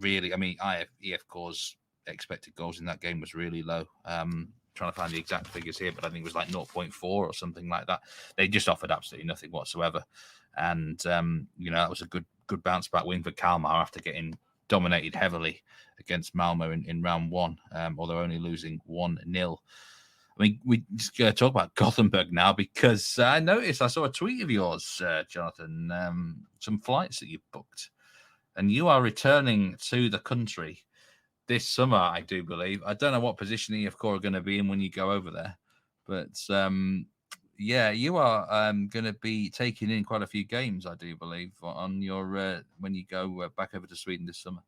Really, I mean, IFK's expected goals in that game was really low. Trying to find the exact figures here, but I think it was like 0.4 or something like that. They just offered absolutely nothing whatsoever. And, that was a good bounce back win for Kalmar after getting dominated heavily against Malmo in round one, although only losing 1-0. I mean, we just going to talk about Gothenburg now because I noticed I saw a tweet of yours, Jonathan, some flights that you booked, and you are returning to the country this summer, I do believe. I don't know what position EFK are going to be in when you go over there, but you are going to be taking in quite a few games, I do believe, on your when you go back over to Sweden this summer.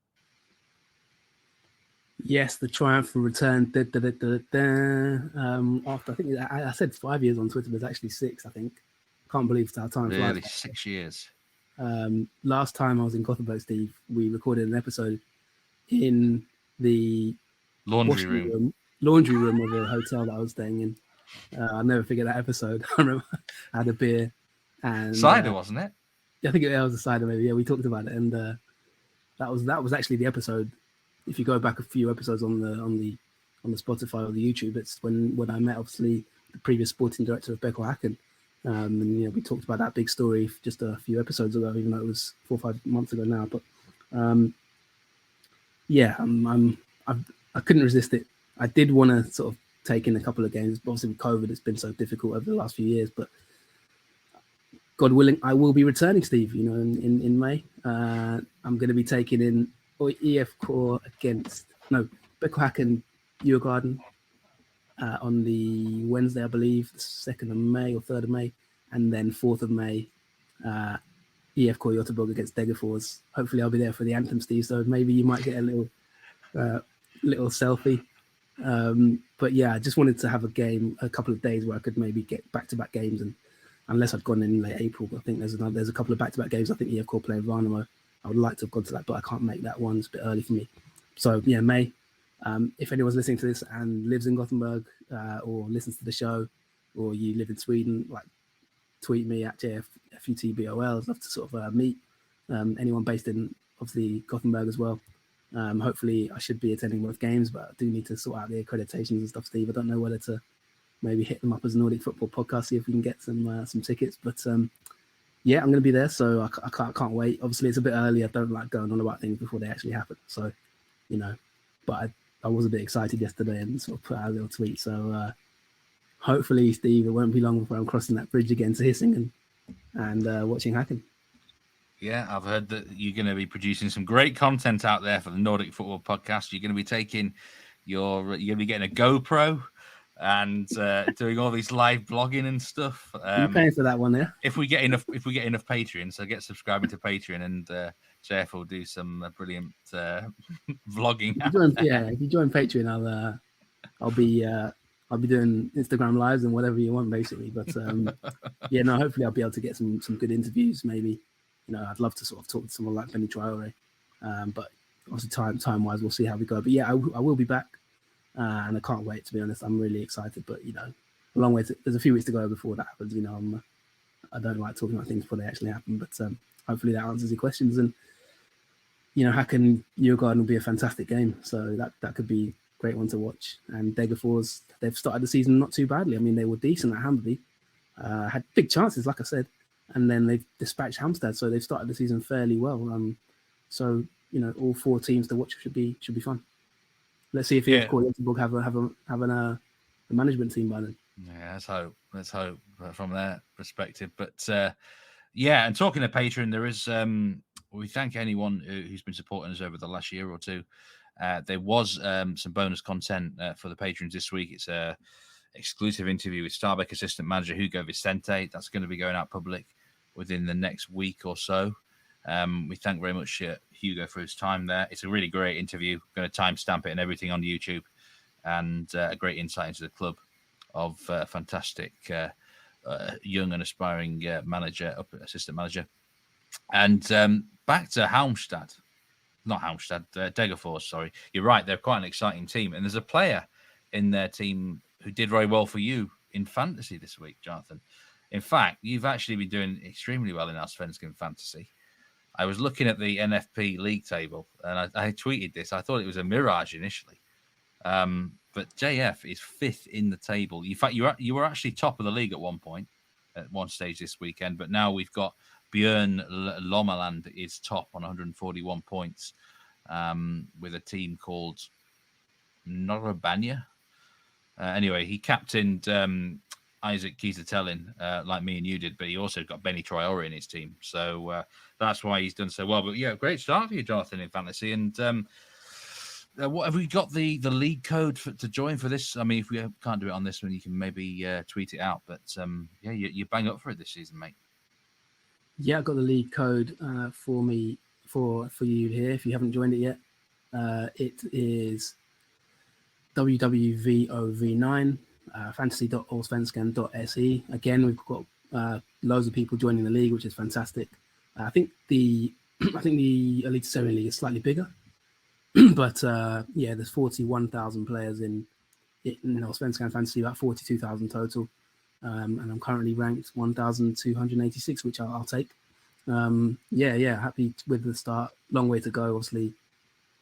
Yes, the triumphant return. After I think I said 5 years on Twitter, but it's actually 6. I think. Can't believe how time flies. Really, 6 years. Last time I was in Gothenburg, Steve, we recorded an episode in the laundry room of a hotel that I was staying in. I'll never forget that episode. I remember I had a beer and cider, wasn't it? I think it was a cider, maybe. Yeah, we talked about it, and that was actually the episode. If you go back a few episodes on the Spotify or the YouTube, it's when I met obviously the previous sporting director of Hacken, and we talked about that big story just a few episodes ago, even though it was 4 or 5 months ago now. But I couldn't resist it. I did want to sort of take in a couple of games. Obviously with COVID, it's been so difficult over the last few years, but God willing, I will be returning, Steve, in May. I'm going to be taking in EFK against Hacken Djurgården on the Wednesday, I believe, the 2nd of May or 3rd of May, and then 4th of May, EFK Göteborg against Degerfors. Hopefully I'll be there for the anthem, Steve, so maybe you might get a little selfie. But yeah, I just wanted to have a couple of days where I could maybe get back-to-back games, and unless I'd gone in late April, I think there's a couple of back-to-back games. I think EFK playing Värnamo. I would like to have gone to that, but I can't make that one. It's a bit early for me. So yeah, May. If anyone's listening to this and lives in Gothenburg or listens to the show, or you live in Sweden, tweet me at JFUTBOL. I'd love to sort of meet anyone based in obviously Gothenburg as well. Hopefully I should be attending both games, but I do need to sort out the accreditations and stuff, Steve. I don't know whether to maybe hit them up as a Nordic Football Podcast, see if we can get some tickets. But yeah, I'm going to be there, so I can't wait. Obviously, it's a bit early. I don't like going on about things before they actually happen. So, but I was a bit excited yesterday and sort of put out a little tweet. So hopefully, Steve, it won't be long before I'm crossing that bridge again to Hisingen and watching Hacken. Yeah, I've heard that you're going to be producing some great content out there for the Nordic Football Podcast. You're going to be you're going to be getting a GoPro and doing all these live blogging and stuff. You're paying for that one, yeah? If we get enough Patreon, so get subscribing to Patreon, and Jeff will do some brilliant vlogging. If you join Patreon, I'll be doing Instagram lives and whatever you want, basically. But hopefully I'll be able to get some good interviews. Maybe, I'd love to sort of talk to someone like Benny Traore. But obviously time wise, we'll see how we go. But yeah, I will be back. And I can't wait, to be honest. I'm really excited, but a long way there's a few weeks to go before that happens. I don't like talking about things before they actually happen, but hopefully that answers your questions. And Hacken Djurgården will be a fantastic game, so that could be a great one to watch. And Degerfors, they've started the season not too badly. I mean, they were decent at Hammarby, had big chances, like I said, and then they've dispatched Halmstad, so they've started the season fairly well. So all 4 teams to watch should be fun. Let's see if Göteborg have a management team by then. Yeah, let's hope from their perspective. But Yeah, and talking to Patreon, there is we thank anyone who's been supporting us over the last year or two. There was some bonus content for the patrons this week. It's a exclusive interview with Starbeck assistant manager Hugo Vicente. That's going to be going out public within the next week or so. We thank very much Hugo for his time there. It's a really great interview. Going to timestamp it and everything on YouTube, and a great insight into the club of fantastic young and aspiring assistant manager. And back to Halmstad. Not Halmstad, Degerfors, sorry. You're right, they're quite an exciting team. And there's a player in their team who did very well for you in fantasy this week, Jonathan. In fact, you've actually been doing extremely well in Allsvenskan fantasy. I was looking at the NFP league table, and I tweeted this. I thought it was a mirage initially. But JF is 5th in the table. In fact, you were actually top of the league at one stage this weekend. But now we've got Björn Lomaland is top on 141 points with a team called Norrabania. Anyway, he captained Isaac Kiesertelin like me and you did, but he also got Benny Traore in his team. So that's why he's done so well. But yeah, great start for you, Jonathan, in fantasy. And what have we got the league code to join for this? I mean, if we can't do it on this one, you can maybe tweet it out. But yeah, you bang up for it this season, mate. Yeah, I've got the league code for me for you here. If you haven't joined it yet, it is WWVOV9 fantasy.allsvenskan.se. Again, we've got loads of people joining the league, which is fantastic. I think the Eliteserien league is slightly bigger, but yeah, there's 41,000 players in Allsvenskan fantasy, about 42,000 total. And I'm currently ranked 1,286, which I'll take. Yeah, happy with the start. Long way to go. Obviously,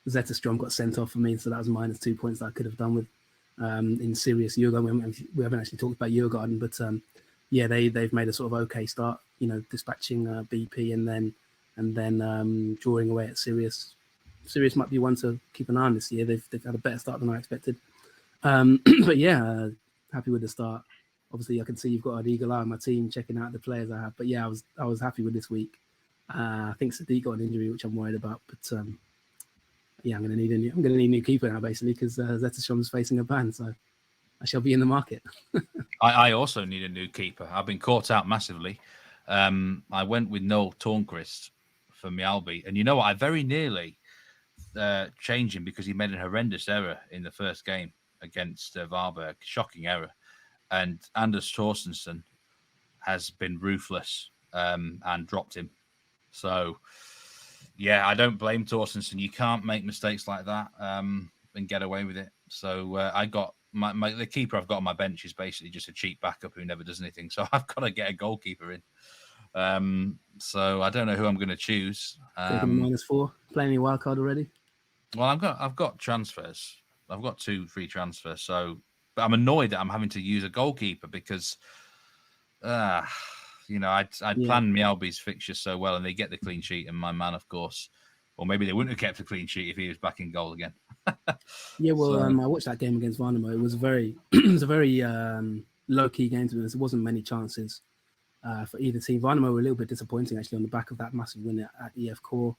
Zetterstrom got sent off for me, so that was -2 points that I could have done with in Sirius Djurgården. We haven't actually talked about Djurgården, but yeah, they've made a sort of okay start. Dispatching BP and then drawing away at Sirius. Sirius might be one to keep an eye on this year. They've had a better start than I expected. But yeah, happy with the start. Obviously, I can see you've got an eagle eye on my team, checking out the players I have. But yeah, I was happy with this week. I think Sadiq got an injury, which I'm worried about. But yeah, I'm going to need a new keeper now, basically, because Zetterstrom's facing a ban. So I shall be in the market. I also need a new keeper. I've been caught out massively. I went with Noel Tornquist for Mjällby, and you know what? I very nearly changed him because he made an horrendous error in the first game against Varberg. Shocking error. And Anders Torstensson has been ruthless and dropped him. So, yeah, I don't blame Torstensson. You can't make mistakes like that and get away with it. So I got the keeper I've got on my bench is basically just a cheap backup who never does anything. So I've got to get a goalkeeper in. So I don't know who I'm going to choose. Taking -4, playing any wildcard already? Well, I've got transfers. I've got 2 free transfers. So. But I'm annoyed that I'm having to use a goalkeeper because, I'd planned Mjällby's fixture so well and they get the clean sheet. And my man, of course, or maybe they wouldn't have kept a clean sheet if he was back in goal again. Yeah, well, I watched that game against Varnamo. It was a very low-key game to be honest. There wasn't many chances for either team. Varnamo were a little bit disappointing, actually, on the back of that massive win at IFKG.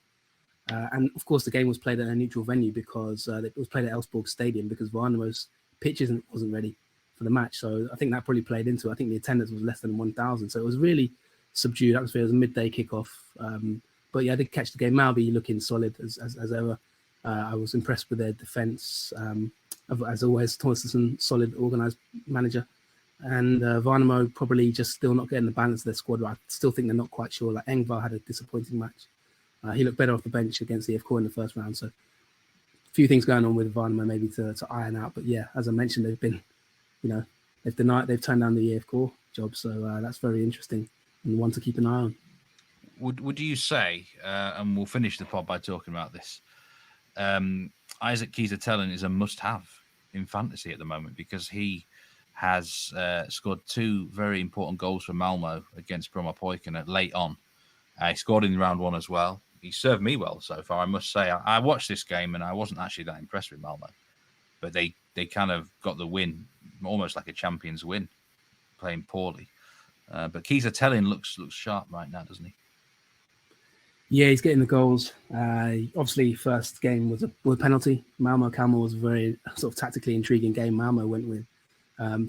And, of course, the game was played at a neutral venue because it was played at Elfsborg Stadium because Varnamo's pitch wasn't ready for the match. So I think that probably played into it. I think the attendance was less than 1,000. So it was really subdued atmosphere. It was a midday kickoff. But yeah, I did catch the game. Malby looking solid as ever. I was impressed with their defence. As always, Torstensson, solid, organised manager. And Varnamo probably just still not getting the balance of their squad. I still think they're not quite sure. Like Engvall had a disappointing match. He looked better off the bench against the IFKG in the first round. So few things going on with Varnamo maybe to iron out, but yeah, as I mentioned, they've been, they've turned down the IFKG job, so that's very interesting and one to keep an eye on. Would you say, and we'll finish the pod by talking about this, Isaac Kiesertelin is a must-have in fantasy at the moment because he has scored 2 very important goals for Malmo against Brommapojken late on. He scored in round 1 as well. He served me well so far, I must say. I watched this game and I wasn't actually that impressed with Malmo. But they kind of got the win, almost like a champion's win, playing poorly. But Keita Tellin looks sharp right now, doesn't he? Yeah, he's getting the goals. Obviously, first game was a penalty. Malmo Kalmar was a very sort of tactically intriguing game. Malmo went with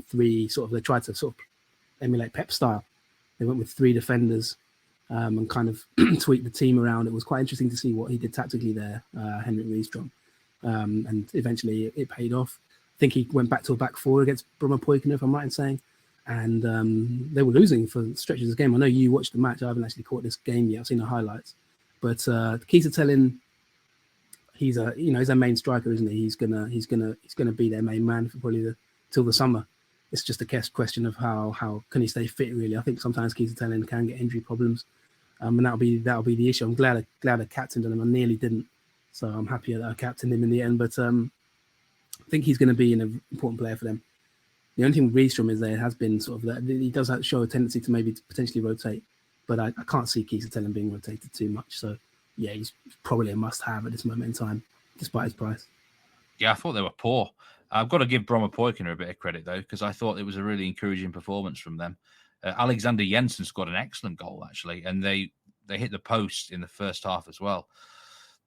three they tried to sort of emulate Pep style. They went with three defenders and kind of tweaked the team around. It was quite interesting to see what he did tactically there, Henrik Rydström. And eventually it paid off. I think he went back to a back four against Bromma-Poikina, if I'm right in saying. And they were losing for stretches of the game. I know you watched the match. I haven't actually caught this game yet. I've seen the highlights. But Keita Tellin, he's a main striker, isn't he? He's gonna be their main man for probably till the summer. It's just a question of how can he stay fit, really. I think sometimes Keita Tellin can get injury problems, and that'll be the issue. I'm glad I captained him. I nearly didn't, so I'm happy that I captained him in the end. But I think he's going to be an important player for them. The only thing with Rydström is there has been sort of that he does show a tendency to maybe potentially rotate, but I can't see Keita Tellin being rotated too much. So yeah, he's probably a must-have at this moment in time, despite his price. Yeah, I thought they were poor. I've got to give Bromma-Poikina a bit of credit, though, because I thought it was a really encouraging performance from them. Alexander Jensen scored an excellent goal, actually, and they hit the post in the first half as well.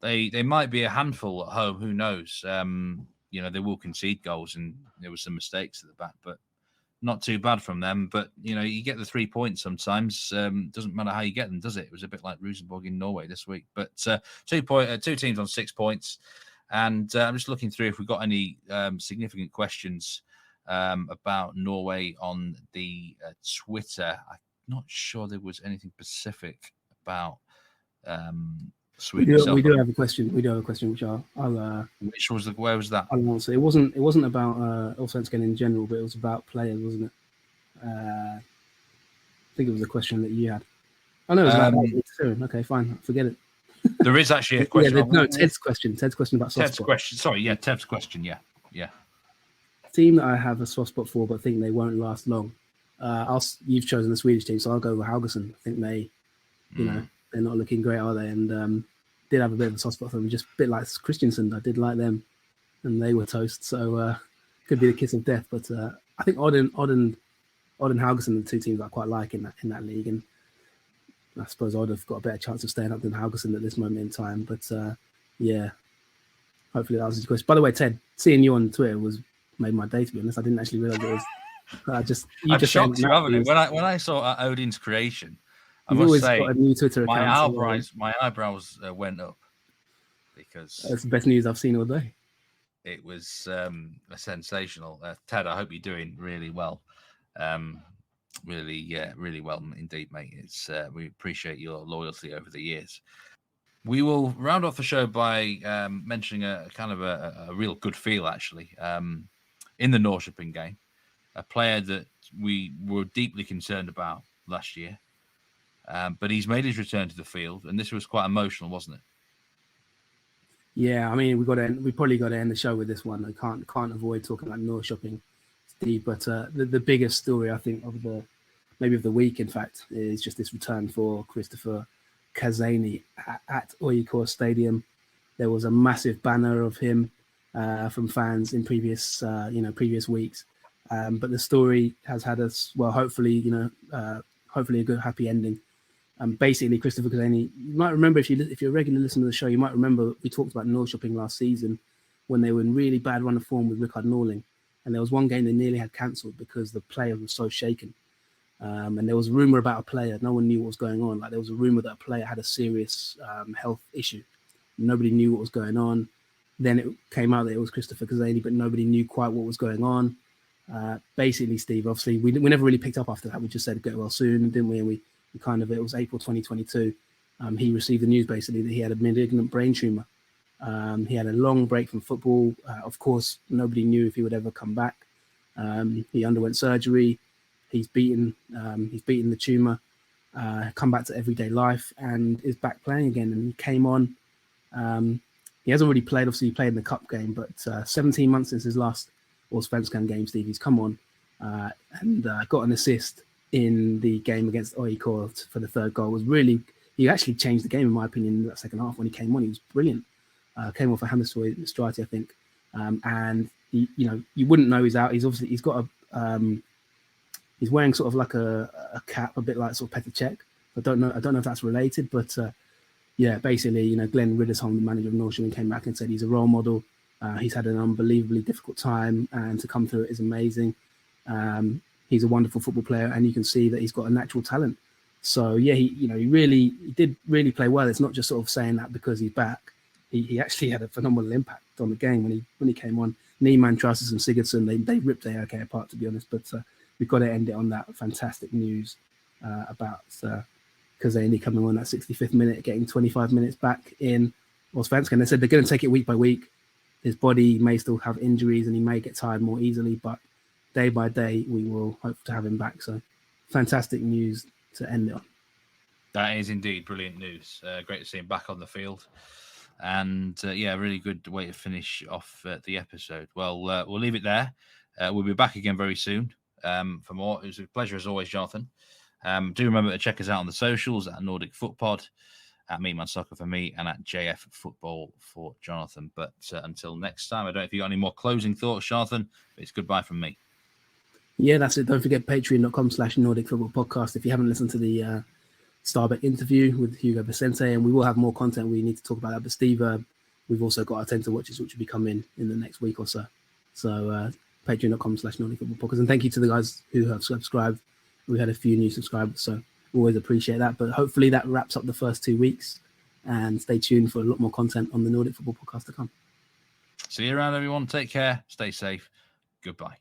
They might be a handful at home, who knows? They will concede goals, and there were some mistakes at the back, but not too bad from them. But, you get the 3 points sometimes. Doesn't matter how you get them, does it? It was a bit like Rosenborg in Norway this week. But 2 teams on 6 points. And I'm just looking through if we've got any significant questions about Norway on the Twitter. I'm not sure there was anything specific about Sweden. We do have a question. Which I'll which was where was that? I'll answer. It wasn't about Allsvenskan in general, but it was about players, wasn't it? I think it was a question that you had. Oh no, it was about okay, fine, forget it. There is actually a question. Ted's question. Ted's question about soft spot. Question. Sorry, yeah, Ted's question. Yeah. Team that I have a soft spot for, but think they won't last long. You've chosen the Swedish team, so I'll go with Haugesund. I think they, they're not looking great, are they? And did have a bit of a soft spot for them, just a bit like Christiansen. I did like them, and they were toast. So could be the kiss of death. But I think Odd and Haugesund are the two teams I quite like in that league, and I suppose Odd have got a better chance of staying up than Haugesund at this moment in time. But yeah, hopefully that answers your question. By the way, Ted, seeing you on Twitter made my day, to be honest. I didn't actually realize it was. I'm shocked you haven't. When I saw Odin's creation, I must say, got a new Twitter account. My eyebrows went up because that's the best news I've seen all day. It was sensational. Ted, I hope you're doing really well. Really well indeed, mate. It's we appreciate your loyalty over the years. We will round off the show by mentioning a kind of a real good feel, actually, in the Norrköping game. A player that we were deeply concerned about last year, but he's made his return to the field, and this was quite emotional, wasn't it? Yeah, I mean, we probably got to end the show with this one. I can't avoid talking about Norrköping, Steve. But the biggest story, I think, of the week, in fact, is just this return for Christopher Kazani at AIK Stadium. There was a massive banner of him from fans in previous weeks, but the story has had us, well, hopefully a good happy ending. Basically, Christopher Kazani, you might remember if you're a regular listener to the show, you might remember we talked about Norrköping last season when they were in really bad run of form with Rickard Norling, and there was one game they nearly had cancelled because the player was so shaken. And there was a rumor about a player. No one knew what was going on. Like, there was a rumor that a player had a serious health issue. Nobody knew what was going on. Then it came out that it was Christopher Kazani, but nobody knew quite what was going on. Basically, Steve, obviously, we never really picked up after that. We just said get well soon, didn't we? And we it was April 2022. He received the news basically that he had a malignant brain tumor. He had a long break from football. Of course, nobody knew if he would ever come back. He underwent surgery. He's beaten the tumor, come back to everyday life, and is back playing again. And he came on. He hasn't really played. Obviously, he played in the cup game, but 17 months since his last Allsvenskan game, Steve, he's come on and got an assist in the game against AIK for the third goal. He actually changed the game, in my opinion, in that second half. When he came on, he was brilliant. Came off a hamstring, I think, and you wouldn't know he's out. He's got He's wearing sort of like a cap, a bit like sort of Petr Cech. I don't know if that's related, but yeah, basically, Glenn Riddersholm, the manager of Norway, came back and said he's a role model. He's had an unbelievably difficult time, and to come through it is amazing. He's a wonderful football player, and you can see that he's got a natural talent. So yeah, he did really play well. It's not just sort of saying that because he's back. He actually had a phenomenal impact on the game when he came on. Niemann, Trusses, and Sigurdsson, they ripped AIK apart, to be honest. But we've got to end it on that fantastic news about Kazani coming on that 65th minute, getting 25 minutes back in Allsvenskan. They said they're going to take it week by week. His body may still have injuries and he may get tired more easily, but day by day we will hope to have him back. So fantastic news to end it on. That is indeed brilliant news. Great to see him back on the field. And yeah, really good way to finish off the episode. Well, we'll leave it there. We'll be back again very soon for more. It was a pleasure as always, Jonathan. Do remember to check us out on the socials at Nordic Footpod, at Meatman Soccer for me, and at JF Football for Jonathan. But until next time, I don't know if you got any more closing thoughts, Jonathan, but it's goodbye from me. Yeah, that's it. Don't forget patreon.com/Nordic Football Podcast. If you haven't listened to the Starbeck interview with Hugo Vicente, and we will have more content we need to talk about that. But Steve, we've also got our 10 to watches, which will be coming in the next week or so. So patreon.com/Nordic Football Podcast. And thank you to the guys who have subscribed. We had a few new subscribers, so always appreciate that. But hopefully that wraps up the first 2 weeks, and stay tuned for a lot more content on the Nordic Football Podcast to come. See you around, everyone. Take care. Stay safe. Goodbye.